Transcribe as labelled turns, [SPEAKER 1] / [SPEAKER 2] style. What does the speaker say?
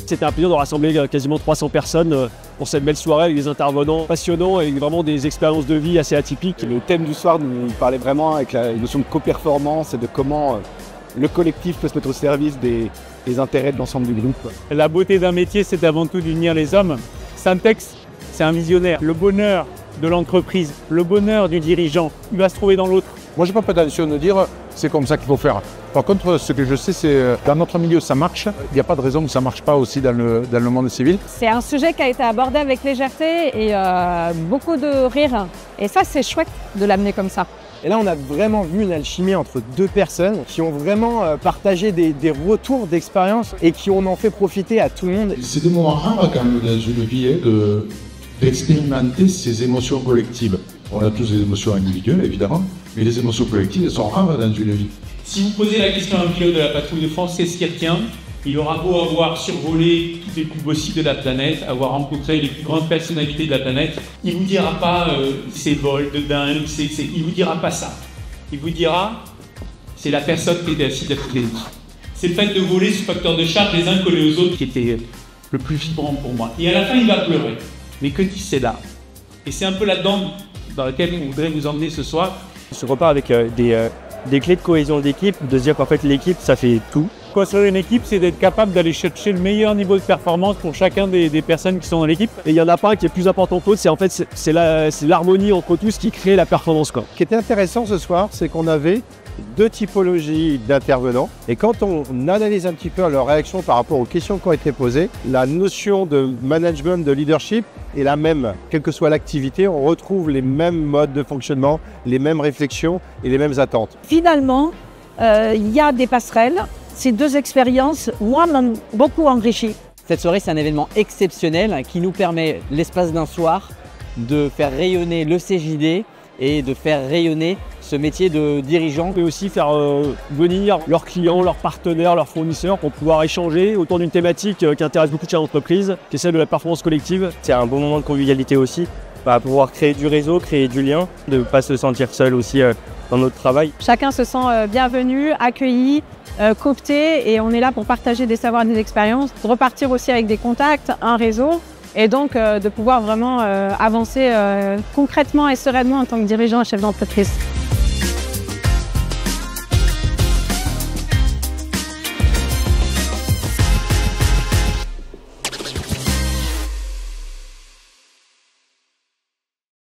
[SPEAKER 1] C'était un plaisir de rassembler quasiment 300 personnes pour cette belle soirée avec des intervenants passionnants et vraiment des expériences de vie assez atypiques.
[SPEAKER 2] Le thème du soir nous parlait vraiment avec la notion de co-performance et de comment le collectif peut se mettre au service des intérêts de l'ensemble du groupe.
[SPEAKER 3] La beauté d'un métier, c'est avant tout d'unir les hommes. Syntex, c'est un visionnaire. Le bonheur de l'entreprise, le bonheur du dirigeant, il va se trouver dans l'autre.
[SPEAKER 4] Moi, je n'ai pas prétention de dire c'est comme ça qu'il faut faire. Par contre, ce que je sais, c'est dans notre milieu, ça marche. Il n'y a pas de raison que ça ne marche pas aussi dans le monde civil.
[SPEAKER 5] C'est un sujet qui a été abordé avec légèreté et beaucoup de rire. Et ça, c'est chouette de l'amener comme ça.
[SPEAKER 6] Et là, on a vraiment vu une alchimie entre deux personnes qui ont vraiment partagé des retours d'expérience et qui en ont fait profiter à tout le monde.
[SPEAKER 7] C'est des moments rares quand même dans une vie d'expérimenter ces émotions collectives. On a tous des émotions individuelles, évidemment, mais les émotions collectives, elles sont rares dans une vie.
[SPEAKER 8] Si vous posez la question à un pilote de la patrouille de France, qu'est-ce qui retient? Il aura beau avoir survolé tous les plus beaux sites de la planète, avoir rencontré les plus grandes personnalités de la planète, il ne vous dira pas ces vols de dingue, il ne vous dira pas ça. Il vous dira, c'est la personne qui est assise à côté de vous. C'est le fait de voler ce facteur de charge les uns collés aux autres qui était le plus vibrant pour moi. Et à la fin, il va pleurer. Mais que dit c'est là? Et c'est un peu là-dedans dans laquelle on voudrait vous emmener ce soir.
[SPEAKER 1] Ce repas avec des clés de cohésion d'équipe, de se dire qu'en fait l'équipe, ça fait tout.
[SPEAKER 3] Construire une équipe, c'est d'être capable d'aller chercher le meilleur niveau de performance pour chacun des personnes qui sont dans l'équipe.
[SPEAKER 1] Et il y en a pas un qui est plus important que l'autre, c'est l'harmonie entre tous qui crée la performance.
[SPEAKER 6] Ce qui était intéressant ce soir, c'est qu'on avait deux typologies d'intervenants. Et quand on analyse un petit peu leur réaction par rapport aux questions qui ont été posées, la notion de management, de leadership est la même. Quelle que soit l'activité, on retrouve les mêmes modes de fonctionnement, les mêmes réflexions et les mêmes attentes.
[SPEAKER 5] Finalement, il y a des passerelles. Ces deux expériences, moi, m'ont beaucoup enrichi.
[SPEAKER 9] Cette soirée, c'est un événement exceptionnel qui nous permet, l'espace d'un soir, de faire rayonner le CJD et de faire rayonner ce métier de dirigeant.
[SPEAKER 1] Mais aussi faire venir leurs clients, leurs partenaires, leurs fournisseurs pour pouvoir échanger autour d'une thématique qui intéresse beaucoup de chefs d'entreprise, qui est celle de la performance collective. C'est un bon moment de convivialité aussi, pour pouvoir créer du réseau, créer du lien, de ne pas se sentir seul aussi dans notre travail.
[SPEAKER 5] Chacun se sent bienvenu, accueilli, coopté et on est là pour partager des savoirs et des expériences, de repartir aussi avec des contacts, un réseau et donc de pouvoir vraiment avancer concrètement et sereinement en tant que dirigeant et chef d'entreprise.